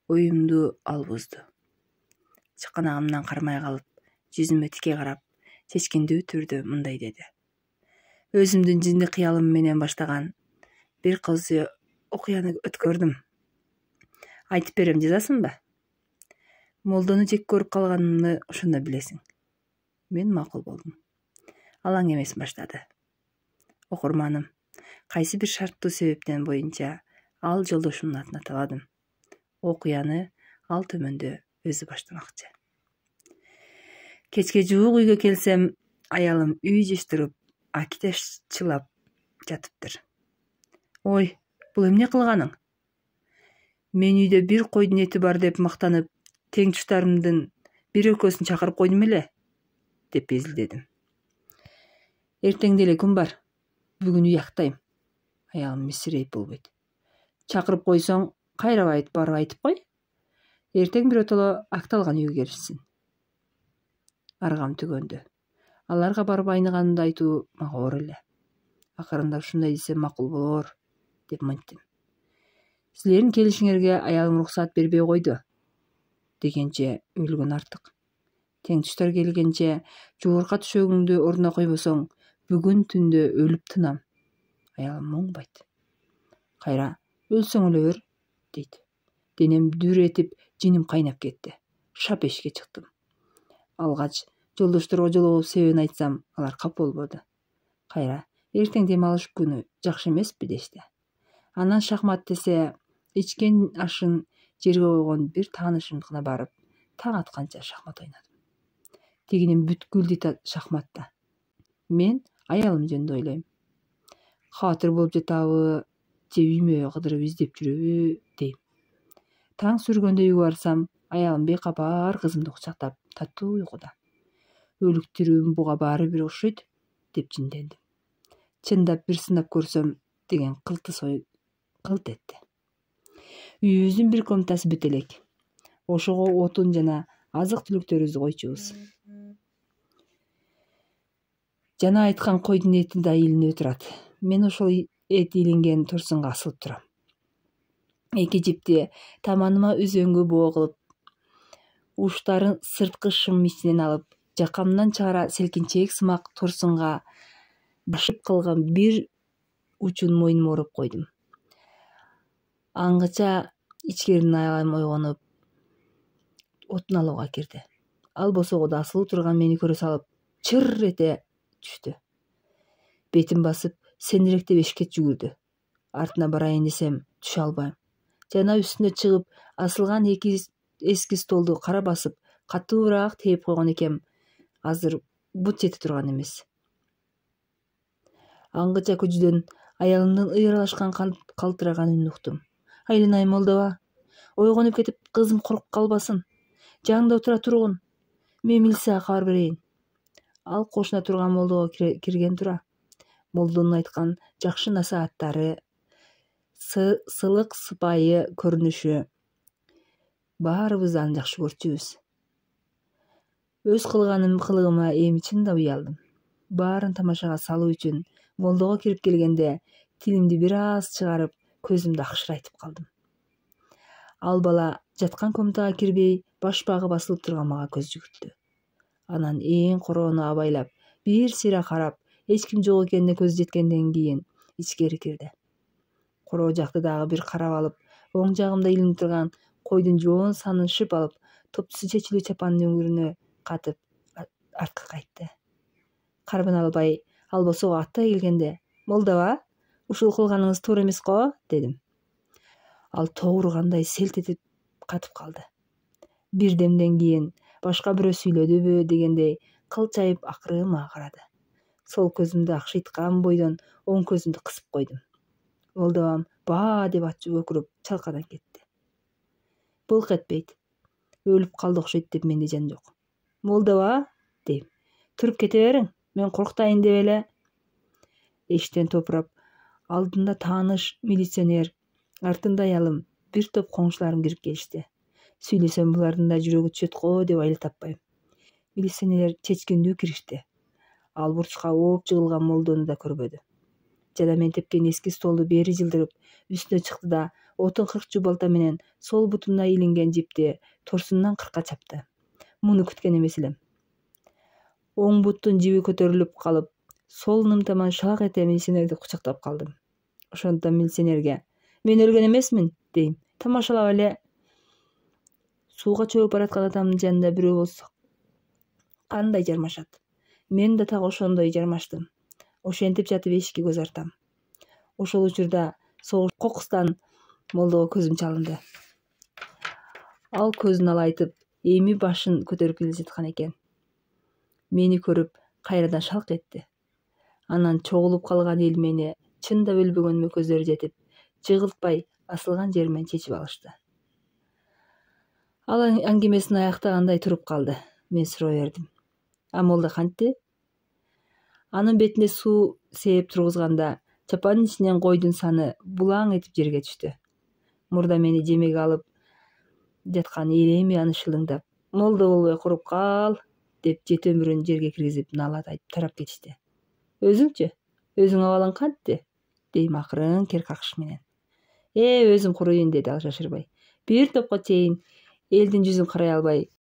Оюмду ал бузду. Чаканагымдан кармай калып, жүзүмө тике карап, чечкиндүү түрдө мындай деди. Өзүмдүн жинди кыялым менен баштаган бир кызы окуяны өткөрдүм. Айтып берем, жазасыңбы? Молдону жек көрүп калганымды ошондо билесиң. Мен макул болдум. Алаң эмес баштады. Окурманым, кайсы бир шарттуу себептен боюнча ал жолдошумдун атына табадым. Окуяны ал төмөндө өзү баштамакчы. Кечке жуук үйгө келсем, аялым үй жыштырып, акитешчылап жатыптыр. Ой, бул эмне кылганың? Мен үйдө бир койдун эти бар деп мактанып, тең туштарымдын бир экөөсүн чакырып койдум эле, деп эзилдедим. Эртең деле күн бар. Бүгүн уяктайм. Аялым мисирейип болбойт. Чакырып койсоң, кайра барып айтып кой. Эртең биротоло акталган үйгө келишсин. Аргам түгөндү. Аларга барып айныганымды айтуу мага оор эле. Акырында ушундай десем макул болор, деп мынттым. Силердин келишиңерге аялым уруксаат бербей койду. Дегенче өлгөн артык. Тең туштар келгенче жуурка түшөгүңдү ордуна койбосоң, бүгүн түндө өлүп тынам. Аялым моңбойт. Кайра өлсөң өлө бер, дейт. Денем дүр этип, жиним кайнап кетти. Шап эшикке чыктым. Алгач жолдошторго жолугуп себебин айтсам, алар капа болбоду. Кайра эртең дем алыш күнү жакшы эмеспи дешти. Анан шахмат десе, ичкен ашын жерге койгон бир таанышымдыкына барып, таң атканча шахмат ойнадым. Тигинин бүткүл дейт шахматта. Мен аялым жөнүндө ойлойм. Каатыр болуп жатабы, же үймө кыдырып издеп жүрөбү, дейм. Таң сүргөндө үйгө барсам, аялым бейкапар кызымды кучактап, таттуу уйкуда. Өлүк тирүүм буга баары бир окшойт, деп жиндендим. Чындап бир сынап көрсөм деген кылт этти. Үйүбүздүн бир комнатасы бүт элек. Ошого отун жана азык түлүктөрүбүздү койчубуз. Жана айткан койдун эти да илинип турат. Мен ошол эт илинген турсунга асылып турам. Эки жипти таманыма үзөңгү боо кылып, уштарын сырткы шым ичинен алып, жакамдан чыгара селкинчек сымак турсунга башып калган бир учун мойнума ороп койдум. Аңгыча ичкериден аялым ойгонуп, отун алууга кирди. Ал босогодо асылып турган мени көрө салып, чыр эте түштү. Бетин басып, сендиректеп эшикке жүгүрдү. Артына барайын десем, түшө албайм. Жана үстүнө чыгып, асылган эки эски столду кара басып, катуураак тээп койгон экем. Азыр бут жете турган эмес. Аңгыча көчөдөн аялымдын ыйыралашкан калтыраган үнүн уктум. Айланай молдоба, ойгонуп кетип, кызым коруп калбасын. Жаңда отура тургун. Мен милицияга кабар берейин. Ал кошуна турган молдого кирген тура. Молдонун айткан жакшы насааттары, сылык сыпайы көрүнүшү, баарыбыз аны жакшы көрчүбүз. Өз кылыгыма эми чында уялдым. Баарын тамашага салуу үчүн молдого кирип келгенде тилимди бир аз чыгарып, көзүмдү акшырайтып калдым. Ал бала жаткан комнатага кирбей, башпагы басылып турган мага көз жүгүрттү. Анан эң короону абайлап, бир сыйра карап, эч ким жок экенине көзү жеткенден кийин ичкери кирди. Короо жакты дагы бир карап алып, оң жагымда илинип турган койдун жоон санын шып алып, топтусу чечилүү чапанынын өңүрүнө катып артка кайтты. Кармын албай, ал босого аттай келгенде, молдоба, ушул кылганыңыз туура эмес го, дедим. Ал тоо ургандай селт этип катып калды. Бир демден кийин башка бирөө сүйлөдүбү дегендей кылчайып акырын мага карады. Сол көзүмдү акшыйткан бойдон оң көзүмдү кысып койдум. Молдобам баа деп ачып өкүрүп чалкадан кетти. Былк этпейт. Өлүп калды окшойт деп менде жан жок. Молдоба, дейм. Туруп кете бериң, мен коруктайын деп эле. Эшиктен топурап, алдында тааныш милиционер, артында аялым, бир топ коңшуларым кирип келишти. Сүйлөсөм булардын да жүрөгү түшөт го деп айла таппайм. Милиционерлер чечкиндүү киришти. Ал бурчка ооп жыгылган молдону да көрбөдү. жана мен тепкен эски столду бери жылдырып үстүнө чыкты да отун кыркчу балта менен сол бутуна илинген жипти торсундан кырка чапты. Муну күткөн эмес элем. Оң буттун жиби көтөрүлүп калып, сол нымтаман шалак эте милиционерди кучактап калдым. Ошондон милиционерге: "Мен өлгөн эмесмин" дейм. Тамашалап эле сууга чөгүп бараткан атамдын жанында бирөө болсо кандай жармашат. Мен да так ошондой жармаштым. Ошентип жатып эшикке көз артам. Ошол учурда согуш кокустан молдого көзүм чалынды. Ал көзүн алайтып, эми башын көтөрүп келе жаткан экен. Мени көрүп кайрадан шалк этти. Анан чогулуп калган эл мени чындап өлбөгөнүмө көздөр жетип, жыгылтпай асылган жеримен чечип алышты. Ал аңгемесин аяктагандай туруп калды. Мен суроо бердим: "А молда кантти?" Анын бетине суу сээп тургузганда чапанын ичинен койдун саны булаң этип жерге түштү. Мурда мени жемеге алып жаткан эми аны шылыңдап: "Молда болбой куруп кал" деп жете өмүрүн жерге киргизип наалат айтып тарап кетишти. "Өзүңчү? Өзүң абалың кантти?" дейм акырын кер какыш менен. Өзүм куруйун" деди ал шашырбай. Бир топко чейин элдин жүзүн карай албай